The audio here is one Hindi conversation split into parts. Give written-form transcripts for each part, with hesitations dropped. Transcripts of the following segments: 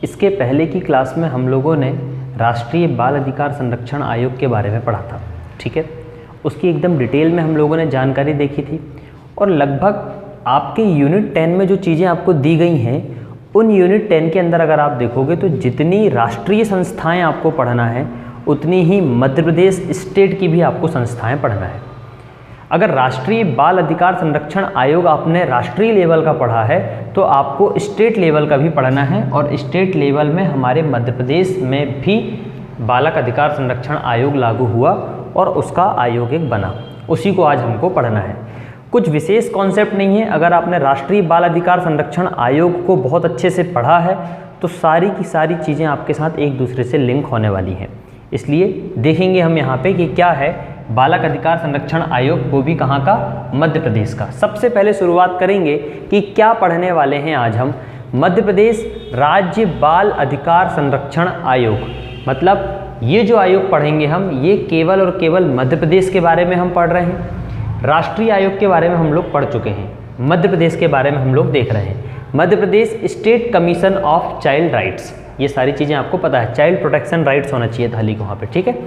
इसके पहले की क्लास में हम लोगों ने राष्ट्रीय बाल अधिकार संरक्षण आयोग के बारे में पढ़ा था, ठीक है। उसकी एकदम डिटेल में हम लोगों ने जानकारी देखी थी और लगभग आपके यूनिट 10 में जो चीज़ें आपको दी गई हैं उन यूनिट 10 के अंदर अगर आप देखोगे तो जितनी राष्ट्रीय संस्थाएं आपको पढ़ना है उतनी ही मध्य प्रदेश स्टेट की भी आपको संस्थाएं पढ़ना है। अगर राष्ट्रीय बाल अधिकार संरक्षण आयोग आपने राष्ट्रीय लेवल का पढ़ा है तो आपको स्टेट लेवल का भी पढ़ना है और स्टेट लेवल में हमारे मध्य प्रदेश में भी बालक अधिकार संरक्षण आयोग लागू हुआ और उसका आयोग एक बना, उसी को आज हमको पढ़ना है। कुछ विशेष कॉन्सेप्ट नहीं है। अगर आपने राष्ट्रीय बाल अधिकार संरक्षण आयोग को बहुत अच्छे से पढ़ा है तो सारी की सारी चीज़ें आपके साथ एक दूसरे से लिंक होने वाली हैं। इसलिए देखेंगे हम यहाँ पे कि क्या है बालक अधिकार संरक्षण आयोग, वो भी कहाँ का, मध्य प्रदेश का। सबसे पहले शुरुआत करेंगे कि क्या पढ़ने वाले हैं आज हम। मध्य प्रदेश राज्य बाल अधिकार संरक्षण आयोग, मतलब ये जो आयोग पढ़ेंगे हम, ये केवल और केवल मध्य प्रदेश के बारे में हम पढ़ रहे हैं। राष्ट्रीय आयोग के बारे में हम लोग पढ़ चुके हैं, मध्य प्रदेश के बारे में हम लोग देख रहे हैं। Madhya Pradesh state commission of child rights, ये सारी चीज़ें आपको पता है, चाइल्ड प्रोटेक्शन राइट्स होना चाहिए था लिखो वहाँ पे, ठीक है।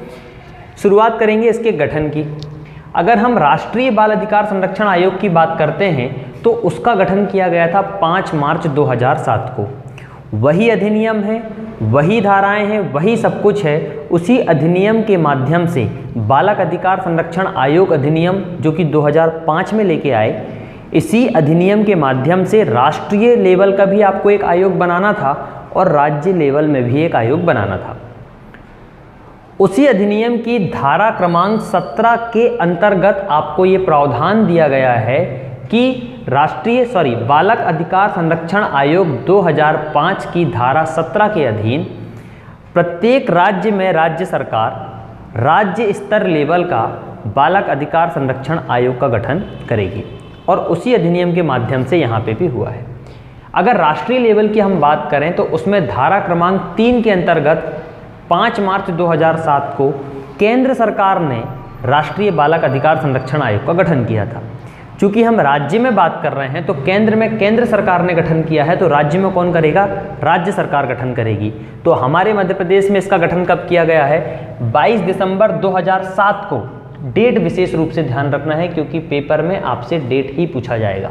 शुरुआत करेंगे इसके गठन की। अगर हम राष्ट्रीय बाल अधिकार संरक्षण आयोग की बात करते हैं तो उसका गठन किया गया था 5 मार्च 2007 को। वही अधिनियम है, वही धाराएं हैं, वही सब कुछ है। उसी अधिनियम के माध्यम से बालक अधिकार संरक्षण आयोग अधिनियम जो कि 2005 में लेके आए, इसी अधिनियम के माध्यम से राष्ट्रीय लेवल का भी आपको एक आयोग बनाना था और राज्य लेवल में भी एक आयोग बनाना था। उसी अधिनियम की धारा क्रमांक 17 के अंतर्गत आपको ये प्रावधान दिया गया है कि बालक अधिकार संरक्षण आयोग 2005 की धारा 17 के अधीन प्रत्येक राज्य में राज्य सरकार राज्य स्तर लेवल का बालक अधिकार संरक्षण आयोग का गठन करेगी और उसी अधिनियम के माध्यम से यहाँ पे भी हुआ है। अगर राष्ट्रीय लेवल की हम बात करें तो उसमें धारा क्रमांक 3 के अंतर्गत 5 मार्च 2007 को केंद्र सरकार ने राष्ट्रीय बालक अधिकार संरक्षण आयोग का गठन किया था। चूंकि हम राज्य में बात कर रहे हैं तो केंद्र में केंद्र सरकार ने गठन किया है, तो राज्य में कौन करेगा, राज्य सरकार गठन करेगी। तो हमारे मध्य प्रदेश में इसका गठन कब किया गया है, 22 दिसंबर 2007 को। डेट विशेष रूप से ध्यान रखना है क्योंकि पेपर में आपसे डेट ही पूछा जाएगा।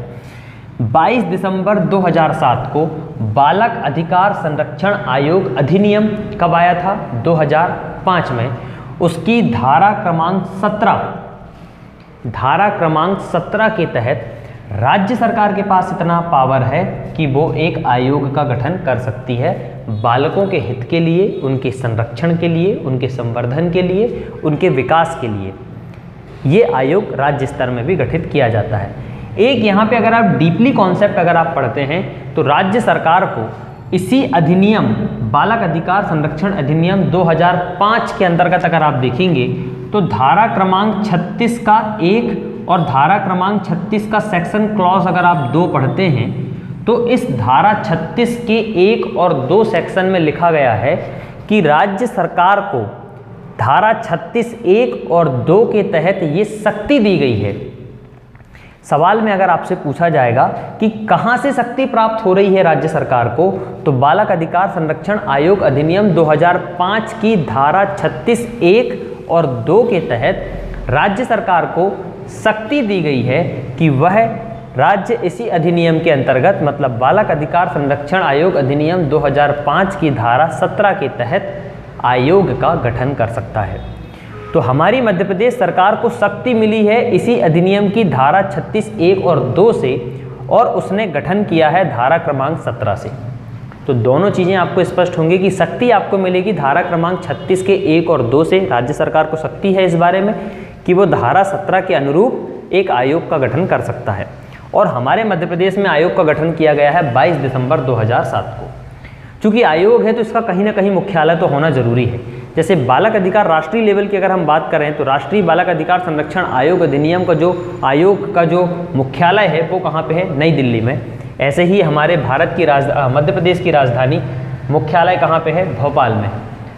22 दिसंबर 2007 को बालक अधिकार संरक्षण आयोग अधिनियम कब आया था, 2005 में। उसकी धारा क्रमांक 17 के तहत राज्य सरकार के पास इतना पावर है कि वो एक आयोग का गठन कर सकती है बालकों के हित के लिए, उनके संरक्षण के लिए, उनके संवर्धन के लिए, उनके विकास के लिए। ये आयोग राज्य स्तर में भी गठित किया जाता है। एक यहाँ पे अगर आप डीपली कॉन्सेप्ट अगर आप पढ़ते हैं तो राज्य सरकार को इसी अधिनियम बालक अधिकार संरक्षण अधिनियम 2005 के अंतर्गत अगर आप देखेंगे तो धारा क्रमांक 36 का 1 और धारा क्रमांक 36 का सेक्शन क्लॉज अगर आप 2 पढ़ते हैं तो इस धारा 36 के 1 और 2 सेक्शन में लिखा गया है कि राज्य सरकार को धारा 36 1 और 2 के तहत ये शक्ति दी गई है। सवाल में अगर आपसे पूछा जाएगा कि कहां से शक्ति प्राप्त हो रही है राज्य सरकार को, तो बालक अधिकार संरक्षण आयोग अधिनियम 2005 की धारा 36 1 और 2 के तहत राज्य सरकार को शक्ति दी गई है कि वह राज्य इसी अधिनियम के अंतर्गत, मतलब बालक अधिकार संरक्षण आयोग अधिनियम 2005 की धारा 17 के तहत आयोग का गठन कर सकता है। तो हमारी मध्य प्रदेश सरकार को शक्ति मिली है इसी अधिनियम की धारा 36 1 और 2 से, और उसने गठन किया है धारा क्रमांक 17 से। तो दोनों चीज़ें आपको स्पष्ट होंगी कि शक्ति आपको मिलेगी धारा क्रमांक 36 के 1 और 2 से। राज्य सरकार को शक्ति है इस बारे में कि वो धारा 17 के अनुरूप एक आयोग का गठन कर सकता है। और हमारे मध्य प्रदेश में आयोग का गठन किया गया है 22 दिसंबर 2007 को। चूँकि आयोग है तो इसका कहीं ना कहीं मुख्यालय तो होना जरूरी है। जैसे बालक अधिकार राष्ट्रीय लेवल की अगर हम बात करें तो राष्ट्रीय बालक अधिकार संरक्षण आयोग अधिनियम का जो आयोग का जो मुख्यालय है वो कहाँ पे है, नई दिल्ली में। ऐसे ही हमारे मध्य प्रदेश की राजधानी मुख्यालय कहाँ पे है, भोपाल में।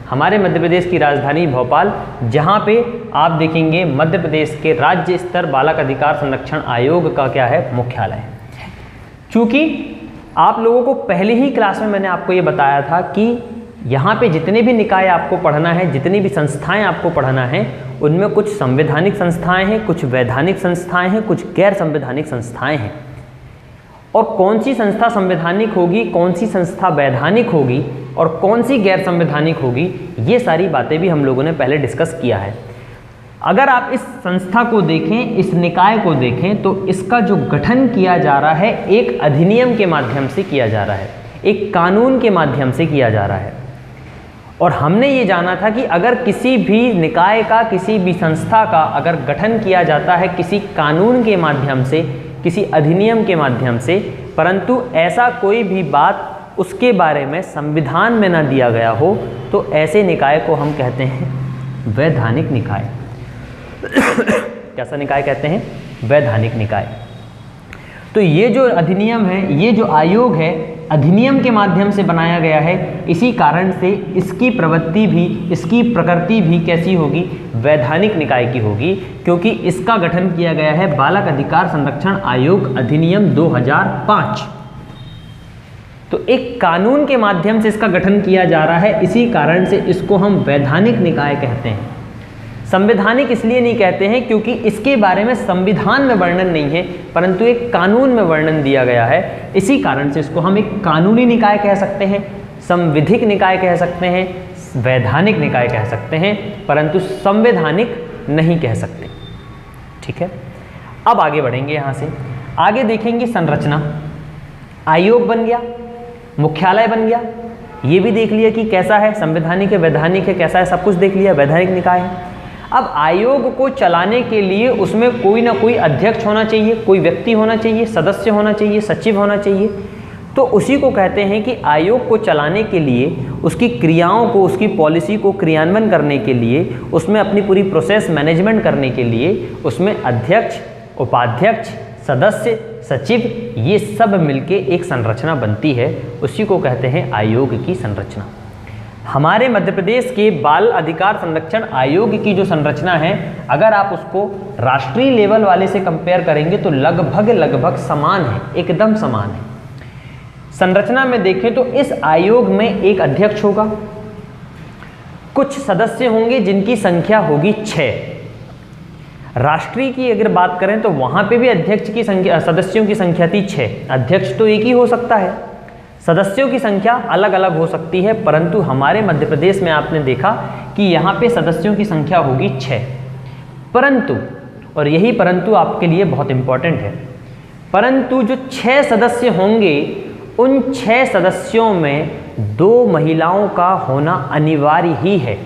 हमारे मध्य प्रदेश की राजधानी भोपाल, जहाँ पे आप देखेंगे मध्य प्रदेश के राज्य स्तर बालक अधिकार संरक्षण आयोग का क्या है, मुख्यालय। चूँकि आप लोगों को पहले ही क्लास में मैंने आपको ये बताया था कि यहाँ पे जितने भी निकाय आपको पढ़ना है, जितनी भी संस्थाएं आपको पढ़ना है, उनमें कुछ संवैधानिक संस्थाएं हैं, कुछ वैधानिक संस्थाएं हैं, कुछ गैर संवैधानिक संस्थाएं हैं। और कौन सी संस्था संवैधानिक होगी, कौन सी संस्था वैधानिक होगी और कौन सी गैर संवैधानिक होगी, ये सारी बातें भी हम लोगों ने पहले डिस्कस किया है। अगर आप इस संस्था को देखें, इस निकाय को देखें, तो इसका जो गठन किया जा रहा है एक अधिनियम के माध्यम से किया जा रहा है, एक कानून के माध्यम से किया जा रहा है। और हमने ये जाना था कि अगर किसी भी निकाय का, किसी भी संस्था का अगर गठन किया जाता है किसी कानून के माध्यम से, किसी अधिनियम के माध्यम से, परंतु ऐसा कोई भी बात उसके बारे में संविधान में ना दिया गया हो, तो ऐसे निकाय को हम कहते हैं वैधानिक निकाय। कैसा निकाय कहते हैं? वैधानिक निकाय। तो ये जो अधिनियम है, ये जो आयोग है, अधिनियम के माध्यम से बनाया गया है। इसी कारण से इसकी प्रवृत्ति भी, इसकी प्रकृति भी कैसी होगी? वैधानिक निकाय की होगी, क्योंकि इसका गठन किया गया है बालक अधिकार संरक्षण आयोग अधिनियम 2005। तो एक कानून के माध्यम से इसका गठन किया जा रहा है, इसी कारण से इसको हम वैधानिक निकाय कहते हैं। संवैधानिक इसलिए नहीं कहते हैं क्योंकि इसके बारे में संविधान में वर्णन नहीं है, परंतु एक कानून में वर्णन दिया गया है। इसी कारण से इसको हम एक कानूनी निकाय कह सकते हैं, संविधिक निकाय कह सकते हैं, वैधानिक निकाय कह सकते हैं, परंतु संवैधानिक नहीं कह सकते। ठीक है, अब आगे बढ़ेंगे। यहाँ से आगे देखेंगे संरचना। आयोग बन गया, मुख्यालय बन गया, ये भी देख लिया कि कैसा है, संवैधानिक है, वैधानिक है, कैसा है, सब कुछ देख लिया, वैधानिक निकाय है। अब आयोग को चलाने के लिए उसमें कोई ना कोई अध्यक्ष होना चाहिए, कोई व्यक्ति होना चाहिए, सदस्य होना चाहिए, सचिव होना चाहिए। तो उसी को कहते हैं कि आयोग को चलाने के लिए, उसकी क्रियाओं को, उसकी पॉलिसी को क्रियान्वयन करने के लिए, उसमें अपनी पूरी प्रोसेस मैनेजमेंट करने के लिए उसमें अध्यक्ष, उपाध्यक्ष, सदस्य, सचिव, ये सब मिलके एक संरचना बनती है। उसी को कहते हैं आयोग की संरचना। हमारे मध्य प्रदेश के बाल अधिकार संरक्षण आयोग की जो संरचना है, अगर आप उसको राष्ट्रीय लेवल वाले से कंपेयर करेंगे तो लगभग समान है, एकदम समान है। संरचना में देखें तो इस आयोग में एक अध्यक्ष होगा, कुछ सदस्य होंगे जिनकी संख्या होगी 6। राष्ट्रीय की अगर बात करें तो वहां पे भी अध्यक्ष की संख्या, सदस्यों की संख्या थी 6। अध्यक्ष तो एक ही हो सकता है, सदस्यों की संख्या अलग अलग हो सकती है, परंतु हमारे मध्य प्रदेश में आपने देखा कि यहाँ पे सदस्यों की संख्या होगी 6। परंतु, और यही परंतु आपके लिए बहुत इंपॉर्टेंट है, परंतु जो 6 सदस्य होंगे, उन 6 सदस्यों में 2 महिलाओं का होना अनिवार्य ही है।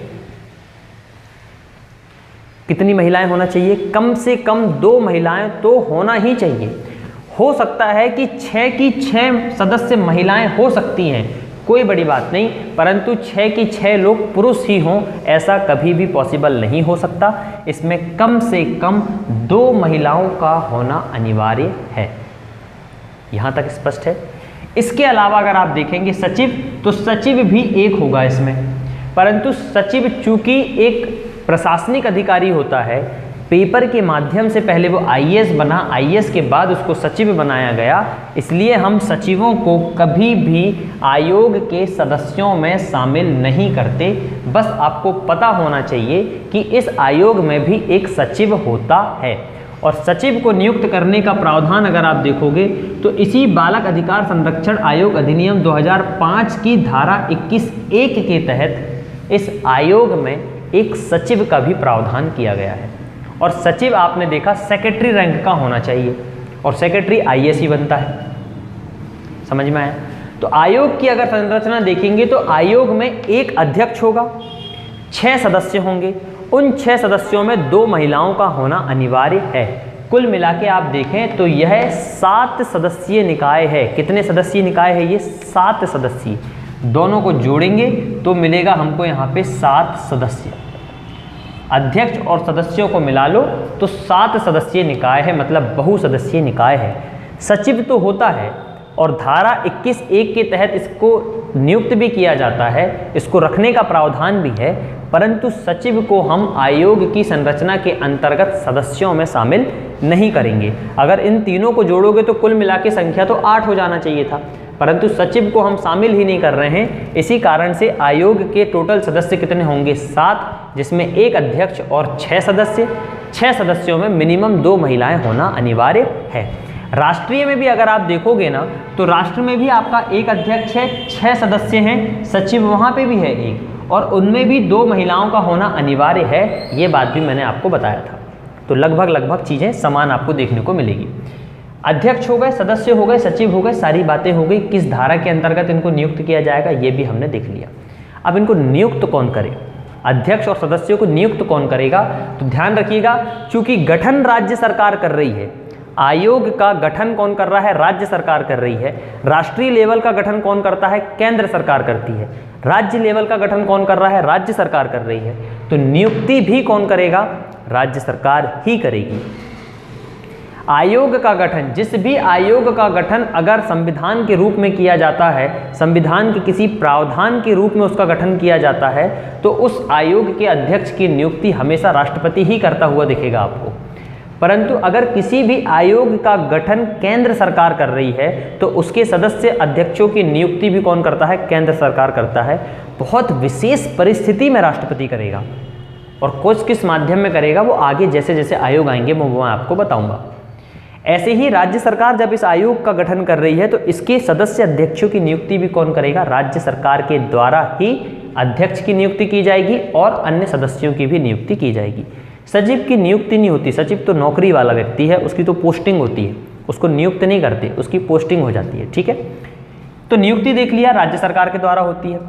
कितनी महिलाएं होना चाहिए? कम से कम 2 महिलाएं तो होना ही चाहिए। हो सकता है कि 6 की 6 सदस्य महिलाएं हो सकती हैं, कोई बड़ी बात नहीं, परंतु 6 की 6 लोग पुरुष ही हों, ऐसा कभी भी पॉसिबल नहीं हो सकता। इसमें कम से कम 2 महिलाओं का होना अनिवार्य है। यहाँ तक स्पष्ट है। इसके अलावा अगर आप देखेंगे सचिव, तो सचिव भी एक होगा इसमें, परंतु सचिव चूंकि एक प्रशासनिक अधिकारी होता है, पेपर के माध्यम से पहले वो आईएएस बना, आईएएस के बाद उसको सचिव बनाया गया, इसलिए हम सचिवों को कभी भी आयोग के सदस्यों में शामिल नहीं करते। बस आपको पता होना चाहिए कि इस आयोग में भी एक सचिव होता है। और सचिव को नियुक्त करने का प्रावधान अगर आप देखोगे तो इसी बालक अधिकार संरक्षण आयोग अधिनियम 2005 की धारा 21(1) के तहत इस आयोग में एक सचिव का भी प्रावधान किया गया है। और सचिव आपने देखा सेक्रेटरी रैंक का होना चाहिए, और सेक्रेटरी आईएएस ही बनता है। समझ में आया? तो आयोग की अगर संरचना देखेंगे तो आयोग में एक अध्यक्ष होगा, 6 सदस्य होंगे, उन 6 सदस्यों में 2 महिलाओं का होना अनिवार्य है। कुल मिला के आप देखें तो यह 7 सदस्यीय निकाय है। कितने सदस्यीय निकाय है ये? 7 सदस्यीय। दोनों को जोड़ेंगे तो मिलेगा हमको यहाँ पे 7 सदस्य। अध्यक्ष और सदस्यों को मिला लो तो 7 सदस्यीय निकाय है, मतलब बहुसदस्यीय निकाय है। सचिव तो होता है और धारा 21(1) के तहत इसको नियुक्त भी किया जाता है, इसको रखने का प्रावधान भी है, परंतु सचिव को हम आयोग की संरचना के अंतर्गत सदस्यों में शामिल नहीं करेंगे। अगर इन तीनों को जोड़ोगे तो कुल मिला के संख्या तो 8 हो जाना चाहिए था, परंतु सचिव को हम शामिल ही नहीं कर रहे हैं। इसी कारण से आयोग के टोटल सदस्य कितने होंगे? 7, जिसमें एक अध्यक्ष और 6 सदस्य। 6 सदस्यों में मिनिमम 2 महिलाएं होना अनिवार्य है। राष्ट्रीय में भी अगर आप देखोगे ना, तो राष्ट्र में भी आपका एक अध्यक्ष है, 6 सदस्य हैं, सचिव वहाँ पे भी है एक, और उनमें भी 2 महिलाओं का होना अनिवार्य है। ये बात भी मैंने आपको बताया था। तो लगभग चीज़ें समान आपको देखने को मिलेगी। अध्यक्ष हो गए, सदस्य हो गए, सचिव हो गए, सारी बातें हो गई। किस धारा के अंतर्गत इनको नियुक्त किया जाएगा ये भी हमने देख लिया। अब इनको नियुक्त कौन करे? अध्यक्ष और सदस्यों को नियुक्त कौन करेगा? तो ध्यान रखिएगा, चूंकि गठन राज्य सरकार कर रही है, आयोग का गठन कौन कर रहा है? राज्य सरकार कर रही है। राष्ट्रीय लेवल का गठन कौन करता है? केंद्र सरकार करती है। राज्य लेवल का गठन कौन कर रहा है? राज्य सरकार कर रही है। तो नियुक्ति भी कौन करेगा? राज्य सरकार ही करेगी। आयोग का गठन, जिस भी आयोग का गठन अगर संविधान के रूप में किया जाता है, संविधान के किसी प्रावधान के रूप में उसका गठन किया जाता है, तो उस आयोग के अध्यक्ष की नियुक्ति हमेशा राष्ट्रपति ही करता हुआ दिखेगा आपको। परंतु अगर किसी भी आयोग का गठन केंद्र सरकार कर रही है, तो उसके सदस्य अध्यक्षों की नियुक्ति भी कौन करता है? केंद्र सरकार करता है। बहुत विशेष परिस्थिति में राष्ट्रपति करेगा, और किस माध्यम में करेगा वो आगे जैसे जैसे आयोग आएंगे मैं आपको बताऊंगा। ऐसे ही राज्य सरकार जब इस आयोग का गठन कर रही है, तो इसके सदस्य अध्यक्षों की नियुक्ति भी कौन करेगा? राज्य सरकार के द्वारा ही अध्यक्ष की नियुक्ति की जाएगी और अन्य सदस्यों की भी नियुक्ति की जाएगी। सचिव की नियुक्ति नहीं होती। सचिव तो नौकरी वाला व्यक्ति है, उसकी तो पोस्टिंग होती है, उसको नियुक्त नहीं करते, उसकी पोस्टिंग हो जाती है। ठीक है, तो नियुक्ति देख लिया, राज्य सरकार के द्वारा होती है।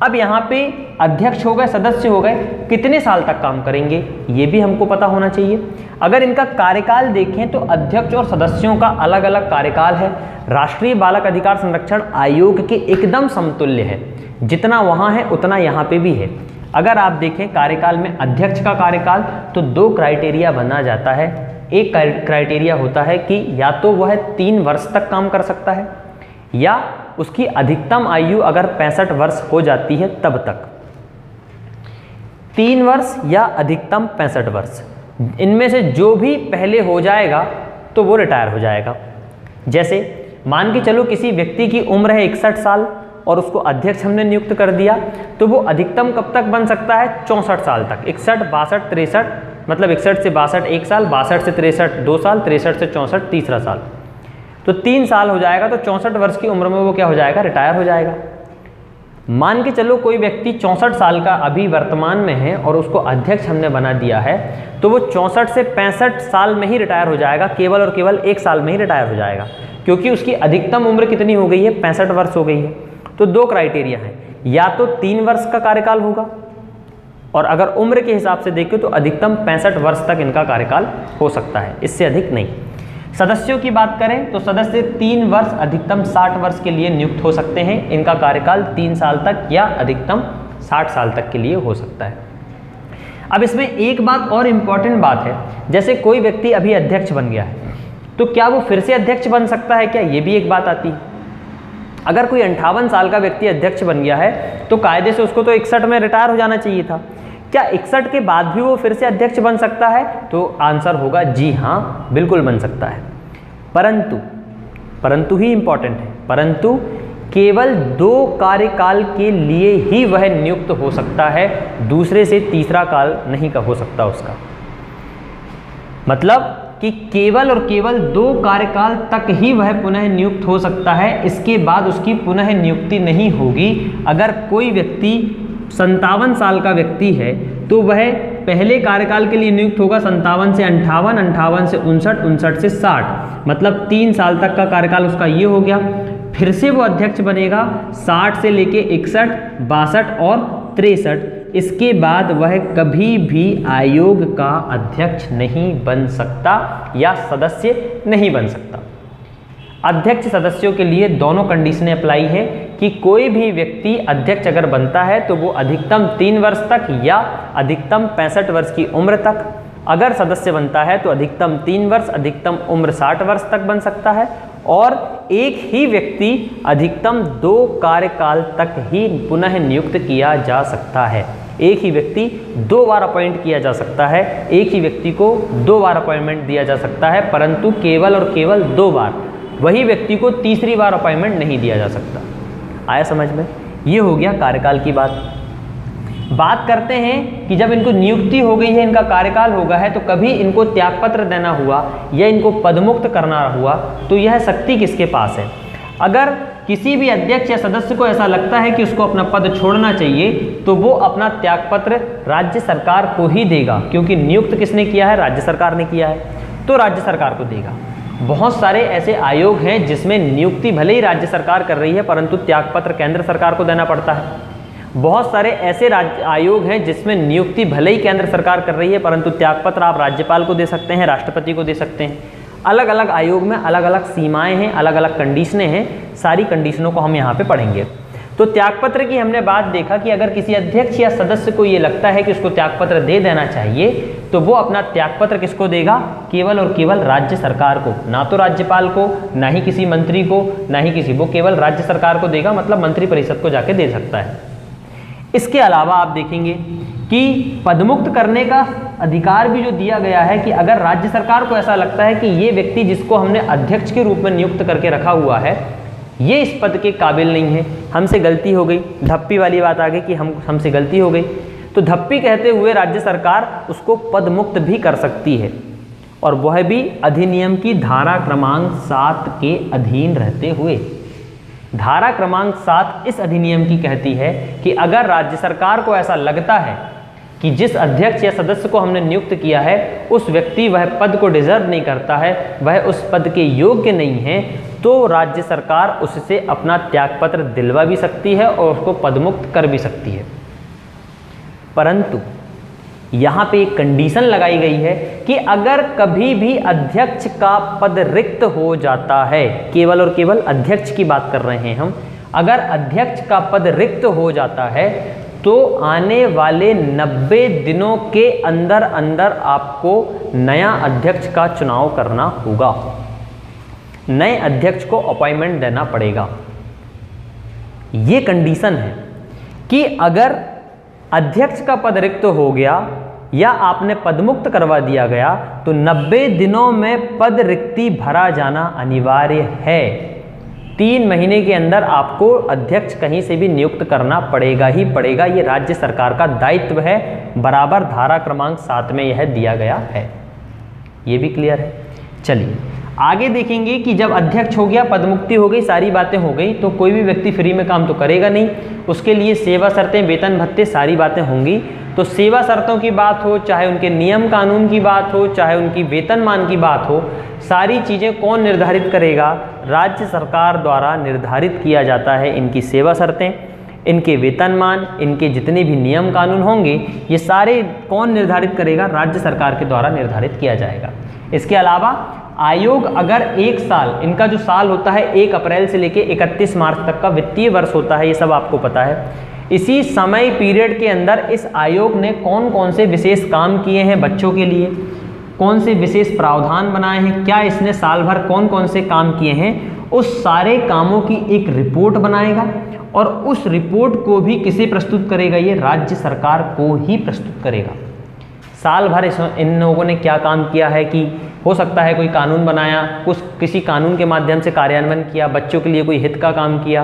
अब यहाँ पे अध्यक्ष हो गए, सदस्य हो गए, कितने साल तक काम करेंगे ये भी हमको पता होना चाहिए। अगर इनका कार्यकाल देखें तो अध्यक्ष और सदस्यों का अलग अलग कार्यकाल है। राष्ट्रीय बालक अधिकार संरक्षण आयोग के एकदम समतुल्य है, जितना वहाँ है उतना यहाँ पे भी है। अगर आप देखें कार्यकाल में अध्यक्ष का कार्यकाल, तो 2 क्राइटेरिया बना जाता है। एक क्राइटेरिया होता है कि या तो वह 3 वर्ष तक काम कर सकता है, या उसकी अधिकतम आयु अगर 65 वर्ष हो जाती है तब तक। 3 वर्ष या अधिकतम 65 वर्ष, इनमें से जो भी पहले हो जाएगा तो वो रिटायर हो जाएगा। जैसे मान के चलो किसी व्यक्ति की उम्र है 61 साल और उसको अध्यक्ष हमने नियुक्त कर दिया, तो वो अधिकतम कब तक बन सकता है? 64 साल तक। 61, 62, 63, मतलब 61 से 62 1 साल, 62 से 63 2 साल, 63 से 64 तीसरा साल, तो 3 साल हो जाएगा। तो 64 वर्ष की उम्र में वो क्या हो जाएगा? रिटायर हो जाएगा। मान के चलो कोई व्यक्ति 64 साल का अभी वर्तमान में है और उसको अध्यक्ष हमने बना दिया है, तो वो 64 से 65 साल में ही रिटायर हो जाएगा, केवल और केवल 1 साल में ही रिटायर हो जाएगा, क्योंकि उसकी अधिकतम उम्र कितनी हो गई है? 65 वर्ष हो गई है। तो 2 क्राइटेरिया हैं, या तो 3 वर्ष का कार्यकाल होगा, और अगर उम्र के हिसाब से देखें तो अधिकतम 65 वर्ष तक इनका कार्यकाल हो सकता है, इससे अधिक नहीं। सदस्यों की बात करें तो सदस्य 3 वर्ष अधिकतम 60 वर्ष के लिए नियुक्त हो सकते हैं। इनका कार्यकाल 3 साल तक या अधिकतम 60 साल तक के लिए हो सकता है। अब इसमें एक बात और इम्पॉर्टेंट बात है, जैसे कोई व्यक्ति अभी अध्यक्ष बन गया है, तो क्या वो फिर से अध्यक्ष बन सकता है क्या? ये भी एक बात आती है। अगर कोई 58 साल का व्यक्ति अध्यक्ष बन गया है, तो कायदे से उसको तो 61 में रिटायर हो जाना चाहिए था। क्या 61 के बाद भी वो फिर से अध्यक्ष बन सकता है? तो आंसर होगा जी हाँ, बिल्कुल बन सकता है। परंतु ही इंपॉर्टेंट है, परंतु केवल 2 कार्यकाल के लिए ही वह नियुक्त हो सकता है, दूसरे से तीसरा काल नहीं का हो सकता उसका। मतलब कि केवल और केवल 2 कार्यकाल तक ही वह पुनः नियुक्त हो सकता है, इसके बाद उसकी पुनः नियुक्ति नहीं होगी। अगर कोई व्यक्ति 57 साल का व्यक्ति है, तो वह पहले कार्यकाल के लिए नियुक्त होगा 57 से 58, 58 से 59, 59 से 60, मतलब 3 साल तक का कार्यकाल उसका ये हो गया। फिर से वो अध्यक्ष बनेगा 60 से लेके 61, 62 और 63। इसके बाद वह कभी भी आयोग का अध्यक्ष नहीं बन सकता या सदस्य नहीं बन सकता। अध्यक्ष सदस्यों के लिए दोनों कंडीशनें अप्लाई है कि कोई भी व्यक्ति अध्यक्ष अगर बनता है तो वो अधिकतम 3 वर्ष तक या अधिकतम 65 वर्ष की उम्र तक, अगर सदस्य बनता है तो अधिकतम 3 वर्ष, अधिकतम उम्र 60 वर्ष तक बन सकता है, और एक ही व्यक्ति अधिकतम 2 कार्यकाल तक ही पुनः नियुक्त किया जा सकता है। एक ही व्यक्ति 2 बार अपॉइंट किया जा सकता है, एक ही व्यक्ति को 2 बार अपॉइंटमेंट दिया जा सकता है, परंतु केवल और केवल 2 बार। वही व्यक्ति को तीसरी बार अपॉइंटमेंट नहीं दिया जा सकता। आया समझ में? ये हो गया कार्यकाल की बात करते हैं कि जब इनको नियुक्ति हो गई है, इनका कार्यकाल हो गया है, तो कभी इनको त्यागपत्र देना हुआ या इनको पदमुक्त करना हुआ, तो यह शक्ति किसके पास है? अगर किसी भी अध्यक्ष या सदस्य को ऐसा लगता है कि उसको अपना पद छोड़ना चाहिए, तो वो अपना त्यागपत्र राज्य सरकार को ही देगा, क्योंकि नियुक्त किसने किया है? राज्य सरकार ने किया है, तो राज्य सरकार को देगा। बहुत सारे ऐसे आयोग हैं जिसमें नियुक्ति भले ही राज्य सरकार कर रही है, परंतु त्यागपत्र केंद्र सरकार को देना पड़ता है। बहुत सारे ऐसे आयोग हैं जिसमें नियुक्ति भले ही केंद्र सरकार कर रही है, परंतु त्यागपत्र आप राज्यपाल को दे सकते हैं, राष्ट्रपति को दे सकते हैं। अलग अलग आयोग में अलग अलग सीमाएं हैं, अलग अलग कंडीशनें हैं। सारी कंडीशनों को हम यहाँ पे पढ़ेंगे। तो त्यागपत्र की हमने बात देखा कि अगर किसी अध्यक्ष या सदस्य को ये लगता है कि उसको त्यागपत्र दे देना चाहिए, तो वो अपना त्यागपत्र किसको देगा? केवल और केवल राज्य सरकार को, ना तो राज्यपाल को, ना ही किसी मंत्री को, ना ही किसी, वो केवल राज्य सरकार को देगा, मतलब मंत्रिपरिषद को जाके दे सकता है। इसके अलावा आप देखेंगे कि पदमुक्त करने का अधिकार भी जो दिया गया है कि अगर राज्य सरकार को ऐसा लगता है कि ये व्यक्ति जिसको हमने अध्यक्ष के रूप में नियुक्त करके रखा हुआ है, ये इस पद के काबिल नहीं है, हमसे गलती हो गई, धप्पी वाली बात आ गई कि हमसे गलती हो गई, तो धप्पी कहते हुए राज्य सरकार उसको पदमुक्त भी कर सकती है, और वह भी अधिनियम की धारा क्रमांक 7 के अधीन रहते हुए। धारा क्रमांक 7 इस अधिनियम की कहती है कि अगर राज्य सरकार को ऐसा लगता है कि जिस अध्यक्ष या सदस्य को हमने नियुक्त किया है उस व्यक्ति वह पद को डिजर्व नहीं करता है, वह उस पद के योग्य नहीं है, तो राज्य सरकार उससे अपना त्यागपत्र दिलवा भी सकती है और उसको पदमुक्त कर भी सकती है। परंतु यहाँ पे एक कंडीशन लगाई गई है कि अगर कभी भी अध्यक्ष का पद रिक्त हो जाता है, केवल और केवल अध्यक्ष की बात कर रहे हैं हम, अगर अध्यक्ष का पद रिक्त हो जाता है तो आने वाले 90 दिनों के अंदर अंदर आपको नया अध्यक्ष का चुनाव करना होगा, नए अध्यक्ष को अपॉइंटमेंट देना पड़ेगा। ये कंडीशन है कि अगर अध्यक्ष का पद रिक्त हो गया या आपने पदमुक्त करवा दिया गया तो 90 दिनों में पद रिक्ति भरा जाना अनिवार्य है। 3 महीने के अंदर आपको अध्यक्ष कहीं से भी नियुक्त करना पड़ेगा ही पड़ेगा। ये राज्य सरकार का दायित्व है, बराबर धारा क्रमांक 7 में यह दिया गया है। ये भी क्लियर है। चलिए आगे देखेंगे कि जब अध्यक्ष हो गया, पदमुक्ति हो गई, सारी बातें हो गई, तो कोई भी व्यक्ति फ्री में काम तो करेगा नहीं, उसके लिए सेवा शर्तें, वेतन भत्ते, सारी बातें होंगी। तो सेवा शर्तों की बात हो, चाहे उनके नियम कानून की बात हो, चाहे उनकी वेतनमान की बात हो, सारी चीज़ें कौन निर्धारित करेगा? राज्य सरकार द्वारा निर्धारित किया जाता है। इनकी सेवा शर्तें, इनके वेतनमान, इनके जितने भी नियम कानून होंगे, ये सारे कौन निर्धारित करेगा? राज्य सरकार के द्वारा निर्धारित किया जाएगा। इसके अलावा आयोग अगर 1 साल, इनका जो साल होता है 1 अप्रैल से लेके 31 मार्च तक का वित्तीय वर्ष होता है, ये सब आपको पता है। इसी समय पीरियड के अंदर इस आयोग ने कौन कौन से विशेष काम किए हैं बच्चों के लिए, कौन से विशेष प्रावधान बनाए हैं, क्या इसने साल भर कौन कौन से काम किए हैं, उस सारे कामों की एक रिपोर्ट बनाएगा और उस रिपोर्ट को भी किसे प्रस्तुत करेगा? ये राज्य सरकार को ही प्रस्तुत करेगा। साल भर इन लोगों ने क्या काम किया है, कि हो सकता है कोई कानून बनाया, कुछ किसी कानून के माध्यम से कार्यान्वयन किया, बच्चों के लिए कोई हित का काम किया,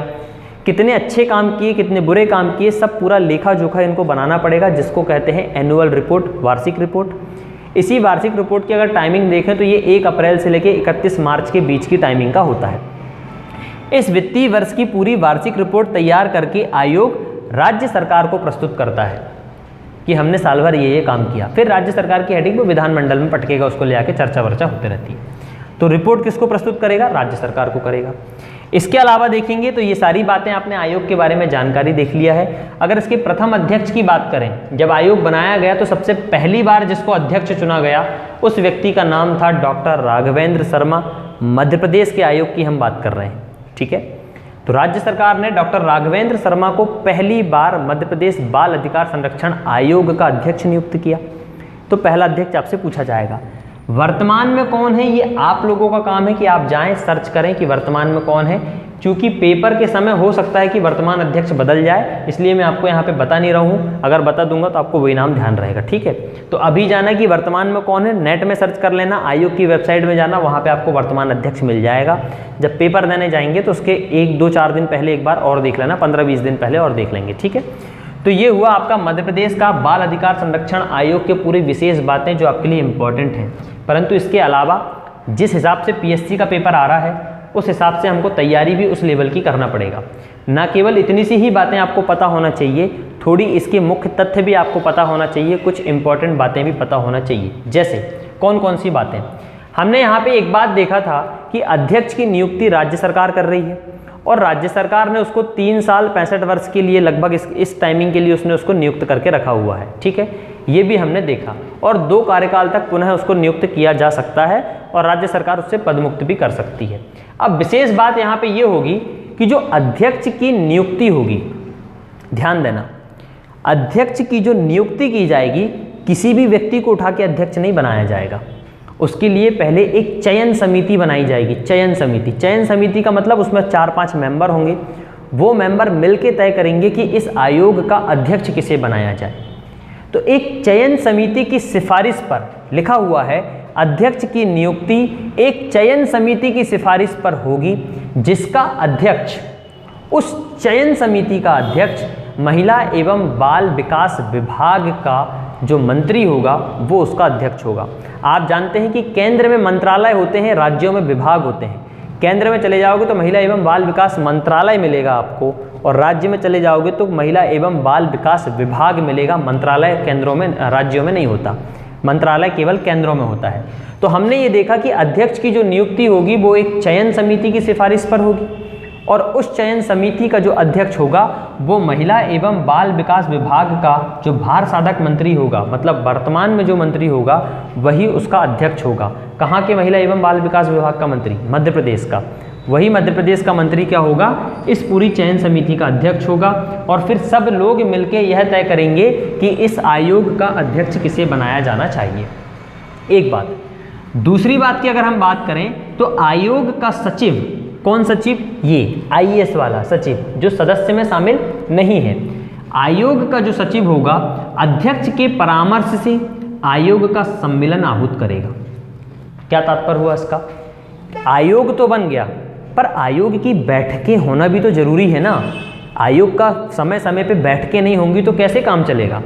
कितने अच्छे काम किए, कितने बुरे काम किए, सब पूरा लेखा जोखा इनको बनाना पड़ेगा, जिसको कहते हैं एनुअल रिपोर्ट, वार्षिक रिपोर्ट। इसी वार्षिक रिपोर्ट की अगर टाइमिंग देखें तो ये 1 अप्रैल से लेकर 31 मार्च के बीच की टाइमिंग का होता है। इस वित्तीय वर्ष की पूरी वार्षिक रिपोर्ट तैयार करके आयोग राज्य सरकार को प्रस्तुत करता है कि हमने साल भर ये काम किया। फिर राज्य सरकार की हेडिंग को विधानमंडल में पटकेगा, उसको ले आके चर्चा वर्चा होती रहती है। तो रिपोर्ट किसको प्रस्तुत करेगा? राज्य सरकार को करेगा। इसके अलावा देखेंगे तो ये सारी बातें आपने आयोग के बारे में जानकारी देख लिया है। अगर इसके प्रथम अध्यक्ष की बात करें, जब आयोग बनाया गया तो सबसे पहली बार जिसको अध्यक्ष चुना गया उस व्यक्ति का नाम था डॉक्टर राघवेंद्र शर्मा। मध्य प्रदेश के आयोग की हम बात कर रहे हैं, ठीक है। तो राज्य सरकार ने डॉक्टर राघवेंद्र शर्मा को पहली बार मध्य प्रदेश बाल अधिकार संरक्षण आयोग का अध्यक्ष नियुक्त किया। तो पहला अध्यक्ष आपसे पूछा जाएगा, वर्तमान में कौन है ये आप लोगों का काम है कि आप जाएं सर्च करें कि वर्तमान में कौन है, क्योंकि पेपर के समय हो सकता है कि वर्तमान अध्यक्ष बदल जाए, इसलिए मैं आपको यहाँ पे बता नहीं रहा हूँ। अगर बता दूंगा तो आपको वही नाम ध्यान रहेगा, ठीक है। तो अभी जाना कि वर्तमान में कौन है, नेट में सर्च कर लेना, आयोग की वेबसाइट में जाना, वहाँ पे आपको वर्तमान अध्यक्ष मिल जाएगा। जब पेपर देने जाएंगे तो उसके 1-2-4 दिन पहले एक बार और देख लेना, 15-20 दिन पहले और देख लेंगे, ठीक है। तो ये हुआ आपका मध्य प्रदेश का बाल अधिकार संरक्षण आयोग के पूरी विशेष बातें जो आपके लिए इम्पोर्टेंट हैं। परंतु इसके अलावा जिस हिसाब से पीएससी का पेपर आ रहा है उस हिसाब से हमको तैयारी भी उस लेवल की करना पड़ेगा। ना केवल इतनी सी ही बातें आपको पता होना चाहिए, थोड़ी इसके मुख्य तथ्य भी आपको पता होना चाहिए, कुछ इंपॉर्टेंट बातें भी पता होना चाहिए। जैसे कौन कौन सी बातें, हमने यहाँ पे एक बात देखा था कि अध्यक्ष की नियुक्ति राज्य सरकार कर रही है और राज्य सरकार ने उसको 3 साल 65 वर्ष के लिए लगभग इस टाइमिंग के लिए उसने उसको नियुक्त करके रखा हुआ है, ठीक है। ये भी हमने देखा और 2 कार्यकाल तक पुनः उसको नियुक्त किया जा सकता है और राज्य सरकार उससे पदमुक्त भी कर सकती है। अब विशेष बात यहाँ पे ये होगी कि जो अध्यक्ष की नियुक्ति होगी, ध्यान देना, अध्यक्ष की जो नियुक्ति की जाएगी किसी भी व्यक्ति को उठा के अध्यक्ष नहीं बनाया जाएगा। उसके लिए पहले एक चयन समिति बनाई जाएगी। चयन समिति का मतलब उसमें 4-5 मेंबर होंगे। वो मेंबर मिलके तय करेंगे कि इस आयोग का अध्यक्ष किसे बनाया जाए। तो एक चयन समिति की सिफारिश पर लिखा हुआ है अध्यक्ष की नियुक्ति एक चयन समिति की सिफारिश पर होगी, जिसका अध्यक्ष, उस चयन समिति का अध्यक्ष महिला एवं बाल विकास विभाग का जो मंत्री होगा वो उसका अध्यक्ष होगा। आप जानते हैं कि केंद्र में मंत्रालय होते हैं, राज्यों में विभाग होते हैं। केंद्र में चले जाओगे तो महिला एवं बाल विकास मंत्रालय मिलेगा आपको, और राज्य में चले जाओगे तो महिला एवं बाल विकास विभाग मिलेगा। मंत्रालय केंद्रों में, राज्यों में नहीं होता, मंत्रालय केवल केंद्रों में होता है। तो हमने ये देखा कि अध्यक्ष की जो नियुक्ति होगी वो एक चयन समिति की सिफारिश पर होगी और उस चयन समिति का जो अध्यक्ष होगा वो महिला एवं बाल विकास विभाग का जो भार साधक मंत्री होगा, मतलब वर्तमान में जो मंत्री होगा वही उसका अध्यक्ष होगा। कहाँ के महिला एवं बाल विकास विभाग का मंत्री? मध्य प्रदेश का। वही मध्य प्रदेश का मंत्री क्या होगा? इस पूरी चयन समिति का अध्यक्ष होगा। और फिर सब लोग मिलकर यह तय करेंगे कि इस आयोग का अध्यक्ष किसे बनाया जाना चाहिए। एक बात। दूसरी बात की अगर हम बात करें तो आयोग का सचिव, कौन सचिव? ये आईएएस वाला सचिव जो सदस्य में शामिल नहीं है। आयोग का जो सचिव होगा अध्यक्ष के परामर्श से आयोग का सम्मेलन आहूत करेगा। क्या तात्पर्य हुआ इसका? आयोग तो बन गया पर आयोग की बैठकें होना भी तो जरूरी है ना। आयोग का समय समय पे बैठकें नहीं होंगी तो कैसे काम चलेगा?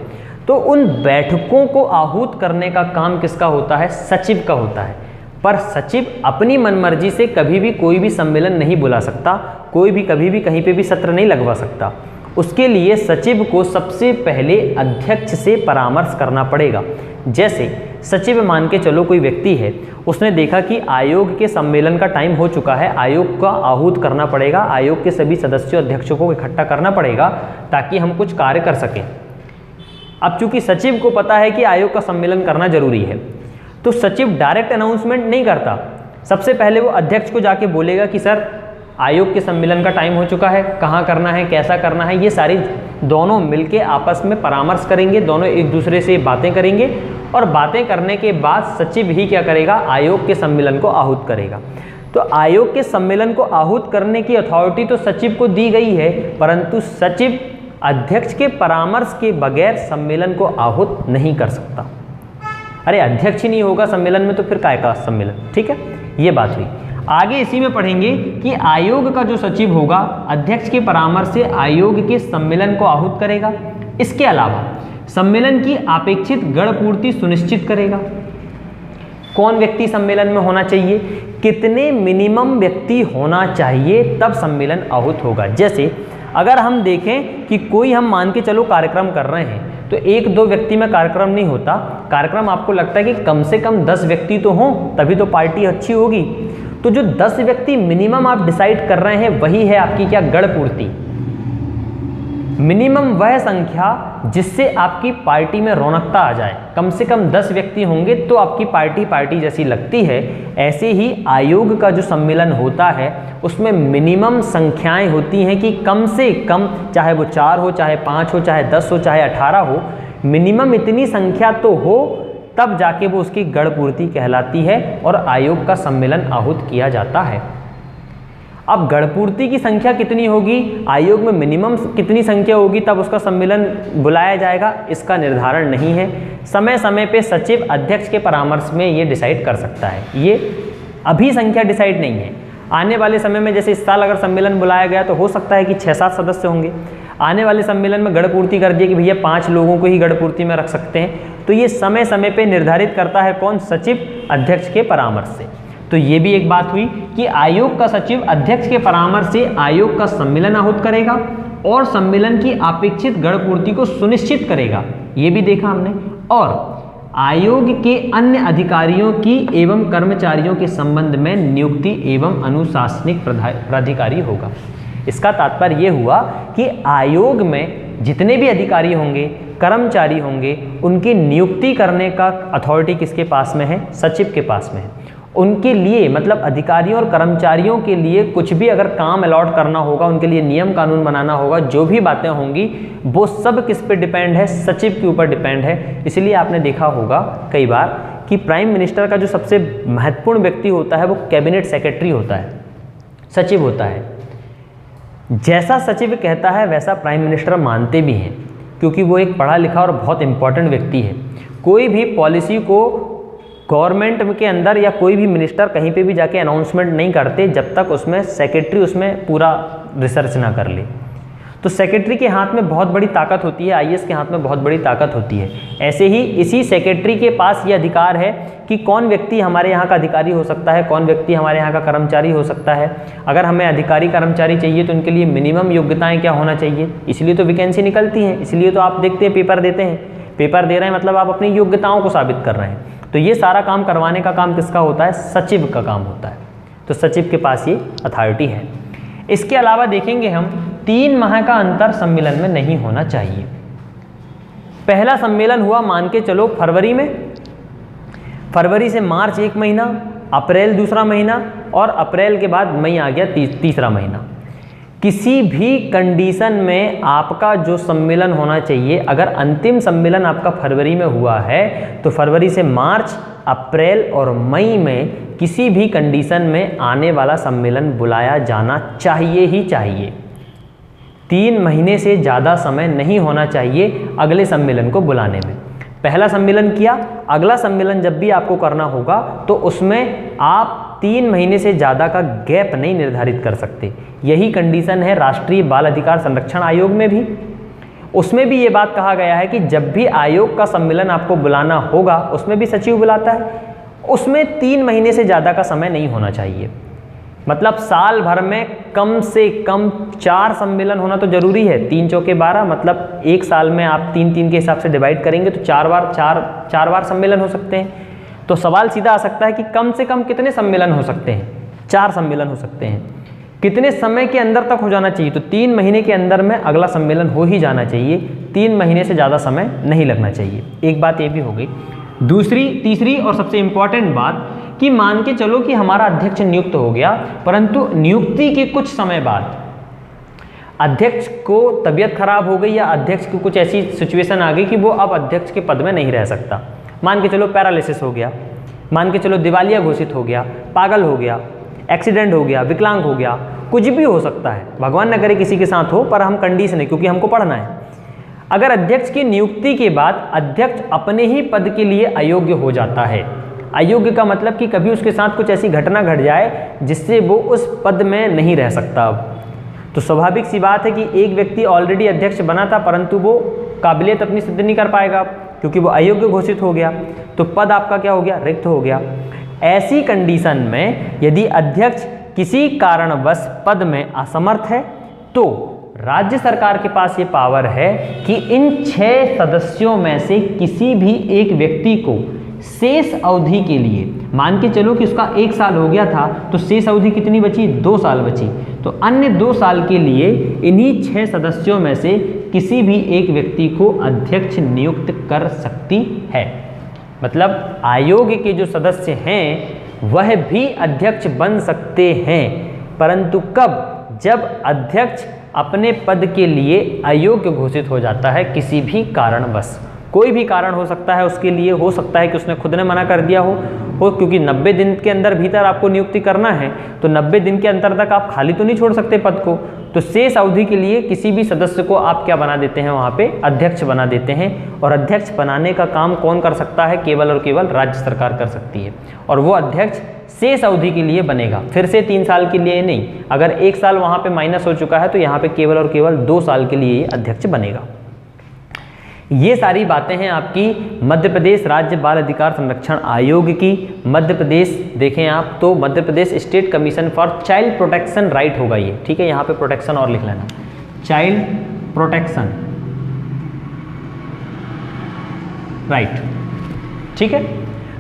तो उन बैठकों को आहूत करने का काम किसका होता है? सचिव का होता है। पर सचिव अपनी मनमर्जी से कभी भी कोई भी सम्मेलन नहीं बुला सकता, कोई भी कभी भी कहीं पे भी सत्र नहीं लगवा सकता। उसके लिए सचिव को सबसे पहले अध्यक्ष से परामर्श करना पड़ेगा। जैसे सचिव मान के चलो कोई व्यक्ति है, उसने देखा कि आयोग के सम्मेलन का टाइम हो चुका है, आयोग का आहूत करना पड़ेगा, आयोग के सभी सदस्यों अध्यक्षों को इकट्ठा करना पड़ेगा ताकि हम कुछ कार्य कर सकें। अब चूंकि सचिव को पता है कि आयोग का सम्मेलन करना जरूरी है तो सचिव डायरेक्ट अनाउंसमेंट नहीं करता। सबसे पहले वो अध्यक्ष को जाके बोलेगा कि सर आयोग के सम्मेलन का टाइम हो चुका है, कहाँ करना है, कैसा करना है, ये सारी दोनों मिलके आपस में परामर्श करेंगे, दोनों एक दूसरे से बातें करेंगे और बातें करने के बाद सचिव ही क्या करेगा? आयोग के सम्मेलन को आहूत करेगा। तो आयोग के सम्मेलन को आहूत करने की अथॉरिटी तो सचिव को दी गई है, परंतु सचिव अध्यक्ष के परामर्श के बगैर सम्मेलन को आहूत नहीं कर सकता। अरे अध्यक्ष ही नहीं होगा सम्मेलन में तो फिर काय का सम्मेलन? ठीक है, ये बात हुई। आगे इसी में पढ़ेंगे कि आयोग का जो सचिव होगा अध्यक्ष के परामर्श से आयोग के सम्मेलन को आहूत करेगा। इसके अलावा सम्मेलन की अपेक्षित गण पूर्ति सुनिश्चित करेगा। कौन व्यक्ति सम्मेलन में होना चाहिए, कितने मिनिमम व्यक्ति होना चाहिए, तब सम्मेलन आहूत होगा। जैसे अगर हम देखें कि कोई हम मान के चलो कार्यक्रम कर रहे हैं तो 1-2 व्यक्ति में कार्यक्रम नहीं होता। कार्यक्रम आपको लगता है कि कम से कम 10 व्यक्ति तो हों तभी तो पार्टी अच्छी होगी। तो जो 10 व्यक्ति मिनिमम आप डिसाइड कर रहे हैं वही है आपकी क्या? गण पूर्ति। मिनिमम वह संख्या जिससे आपकी पार्टी में रौनकता आ जाए। कम से कम 10 व्यक्ति होंगे तो आपकी पार्टी जैसी लगती है। ऐसे ही आयोग का जो सम्मेलन होता है उसमें मिनिमम संख्याएं होती हैं कि कम से कम, चाहे वो 4 हो, चाहे 5 हो, चाहे 10 हो, चाहे 18 हो, मिनिमम इतनी संख्या तो हो तब जाके वो उसकी गढ़पूर्ति कहलाती है और आयोग का सम्मेलन आहूत किया जाता है। अब गढ़पूर्ति की संख्या कितनी होगी, आयोग में मिनिमम कितनी संख्या होगी तब उसका सम्मेलन बुलाया जाएगा, इसका निर्धारण नहीं है। समय समय पे सचिव अध्यक्ष के परामर्श में ये डिसाइड कर सकता है। ये अभी संख्या डिसाइड नहीं है। आने वाले समय में जैसे इस साल अगर सम्मेलन बुलाया गया तो हो सकता है कि 6-7 सदस्य होंगे। आने वाले सम्मेलन में गढ़पूर्ति कर दिए कि भैया 5 लोगों को ही गढ़पूर्ति में रख सकते हैं। तो ये समय समय पे निर्धारित करता है कौन, सचिव अध्यक्ष के परामर्श से। तो ये भी एक बात हुई कि आयोग का सचिव अध्यक्ष के परामर्श से आयोग का सम्मेलन आहूत करेगा और सम्मेलन की अपेक्षित गढ़पूर्ति को सुनिश्चित करेगा, ये भी देखा हमने। और आयोग के अन्य अधिकारियों की एवं कर्मचारियों के संबंध में नियुक्ति एवं अनुशासनिक प्राधिकारी होगा। इसका तात्पर्य ये हुआ कि आयोग में जितने भी अधिकारी होंगे, कर्मचारी होंगे, उनकी नियुक्ति करने का अथॉरिटी किसके पास में है, सचिव के पास में है। उनके लिए मतलब अधिकारियों और कर्मचारियों के लिए कुछ भी अगर काम अलॉट करना होगा, उनके लिए नियम कानून बनाना होगा, जो भी बातें होंगी वो सब किस पे डिपेंड है, सचिव के ऊपर डिपेंड है। इसलिए आपने देखा होगा कई बार कि प्राइम मिनिस्टर का जो सबसे महत्वपूर्ण व्यक्ति होता है वो कैबिनेट सेक्रेटरी होता है, सचिव होता है। जैसा सचिव कहता है वैसा प्राइम मिनिस्टर मानते भी हैं, क्योंकि वो एक पढ़ा लिखा और बहुत इंपॉर्टेंट व्यक्ति है। कोई भी पॉलिसी को गवर्नमेंट के अंदर या कोई भी मिनिस्टर कहीं पे भी जाके अनाउंसमेंट नहीं करते जब तक उसमें सेक्रेटरी उसमें पूरा रिसर्च ना कर ले। तो सेक्रेटरी के हाथ में बहुत बड़ी ताकत होती है, आईएएस के हाथ में बहुत बड़ी ताकत होती है। ऐसे ही इसी सेक्रेटरी के पास ये अधिकार है कि कौन व्यक्ति हमारे यहाँ का अधिकारी हो सकता है, कौन व्यक्ति हमारे यहाँ का कर्मचारी हो सकता है। अगर हमें अधिकारी कर्मचारी चाहिए तो उनके लिए मिनिमम योग्यताएँ क्या होना चाहिए, इसलिए तो वैकेंसी निकलती हैं, इसलिए तो आप देखते हैं पेपर देते हैं। पेपर दे रहे हैं मतलब आप अपनी योग्यताओं को साबित कर रहे हैं। तो ये सारा काम करवाने का काम किसका होता है, सचिव का काम होता है। तो सचिव के पास ये अथॉरिटी है। इसके अलावा देखेंगे हम 3 माह का अंतर सम्मेलन में नहीं होना चाहिए। पहला सम्मेलन हुआ मान के चलो फरवरी में, फरवरी से मार्च 1 महीना, अप्रैल दूसरा महीना और अप्रैल के बाद मई आ गया तीसरा महीना। किसी भी कंडीशन में आपका जो सम्मेलन होना चाहिए, अगर अंतिम सम्मेलन आपका फरवरी में हुआ है तो फरवरी से मार्च, अप्रैल और मई में किसी भी कंडीशन में आने वाला सम्मेलन बुलाया जाना चाहिए ही चाहिए। 3 महीने से ज़्यादा समय नहीं होना चाहिए अगले सम्मेलन को बुलाने में। पहला सम्मेलन किया, अगला सम्मेलन जब भी आपको करना होगा तो उसमें आप 3 महीने से ज़्यादा का गैप नहीं निर्धारित कर सकते। यही कंडीशन है राष्ट्रीय बाल अधिकार संरक्षण आयोग में भी। उसमें भी ये बात कहा गया है कि जब भी आयोग का सम्मेलन आपको बुलाना होगा, उसमें भी सचिव बुलाता है, उसमें 3 महीने से ज़्यादा का समय नहीं होना चाहिए। मतलब साल भर में कम से कम 4 सम्मेलन होना तो जरूरी है। 3 चौके 12 मतलब एक साल में आप 3-3 के हिसाब से डिवाइड करेंगे तो 4 बार सम्मेलन हो सकते हैं। तो सवाल सीधा आ सकता है कि कम से कम कितने सम्मेलन हो सकते हैं, 4 सम्मेलन हो सकते हैं। कितने समय के अंदर तक हो जाना चाहिए, तो 3 महीने के अंदर में अगला सम्मेलन हो ही जाना चाहिए। 3 महीने से ज़्यादा समय नहीं लगना चाहिए। एक बात ये भी हो गई। तीसरी और सबसे इम्पॉर्टेंट बात कि मान के चलो कि हमारा अध्यक्ष नियुक्त हो गया, परंतु नियुक्ति के कुछ समय बाद अध्यक्ष को तबीयत खराब हो गई या अध्यक्ष की कुछ ऐसी सिचुएशन आ गई कि वो अब अध्यक्ष के पद में नहीं रह सकता। मान के चलो पैरालिसिस हो गया, मान के चलो दिवालिया घोषित हो गया, पागल हो गया, एक्सीडेंट हो गया, विकलांग हो गया, कुछ भी हो सकता है, भगवान न करे किसी के साथ हो, पर हम कंडीशन है क्योंकि हमको पढ़ना है। अगर अध्यक्ष की नियुक्ति के बाद अध्यक्ष अपने ही पद के लिए अयोग्य हो जाता है, अयोग्य का मतलब कि कभी उसके साथ कुछ ऐसी घटना घट जाए जिससे वो उस पद में नहीं रह सकता अब, तो स्वाभाविक सी बात है कि एक व्यक्ति ऑलरेडी अध्यक्ष बना था परंतु वो काबिलियत अपनी सिद्ध नहीं कर पाएगा क्योंकि वो अयोग्य घोषित हो गया, तो पद आपका क्या हो गया, रिक्त हो गया। ऐसी कंडीशन में यदि अध्यक्ष किसी कारणवश पद में असमर्थ है तो राज्य सरकार के पास ये पावर है कि इन 6 सदस्यों में से किसी भी एक व्यक्ति को शेष अवधि के लिए, मान के चलो कि उसका 1 साल हो गया था तो शेष अवधि कितनी बची, 2 साल बची, तो अन्य 2 साल के लिए इन्हीं 6 सदस्यों में से किसी भी एक व्यक्ति को अध्यक्ष नियुक्त कर सकती है। मतलब आयोग के जो सदस्य हैं वह भी अध्यक्ष बन सकते हैं, परंतु कब, जब अध्यक्ष अपने पद के लिए अयोग्य घोषित हो जाता है किसी भी कारणवश, कोई भी कारण हो सकता है उसके लिए, हो सकता है कि उसने खुद ने मना कर दिया हो, क्योंकि 90 दिन के अंदर भीतर आपको नियुक्ति करना है, तो 90 दिन के अंतर तक आप खाली तो नहीं छोड़ सकते पद को। तो शेष अवधि के लिए किसी भी सदस्य को आप क्या बना देते हैं, वहाँ पे अध्यक्ष बना देते हैं। और अध्यक्ष बनाने का काम कौन कर सकता है, केवल और केवल राज्य सरकार कर सकती है। और वो अध्यक्ष शेष अवधि के लिए बनेगा, फिर से 3 साल के लिए नहीं। अगर 1 साल वहाँ पे माइनस हो चुका है तो यहाँ पे केवल और केवल 2 साल के लिए अध्यक्ष बनेगा। ये सारी बातें हैं आपकी मध्य प्रदेश राज्य बाल अधिकार संरक्षण आयोग की। मध्य प्रदेश देखें आप तो Madhya Pradesh state commission for child protection right होगा ये, ठीक है। यहाँ पे प्रोटेक्शन और लिख लेना, चाइल्ड प्रोटेक्शन राइट, ठीक है।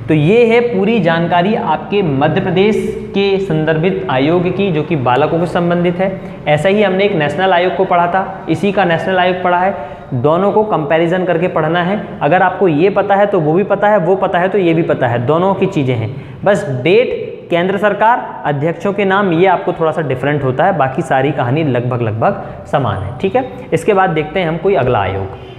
तो ये है पूरी जानकारी आपके मध्य प्रदेश के संदर्भित आयोग की, जो कि बालकों से संबंधित है। ऐसा ही हमने एक नेशनल आयोग को पढ़ा था, इसी का नेशनल आयोग पढ़ा है। दोनों को कंपैरिजन करके पढ़ना है। अगर आपको ये पता है तो वो भी पता है, वो पता है तो ये भी पता है, दोनों की चीज़ें हैं। बस डेट, केंद्र सरकार, अध्यक्षों के नाम, ये आपको थोड़ा सा डिफरेंट होता है, बाकी सारी कहानी लगभग समान है, ठीक है। इसके बाद देखते हैं हम कोई अगला आयोग।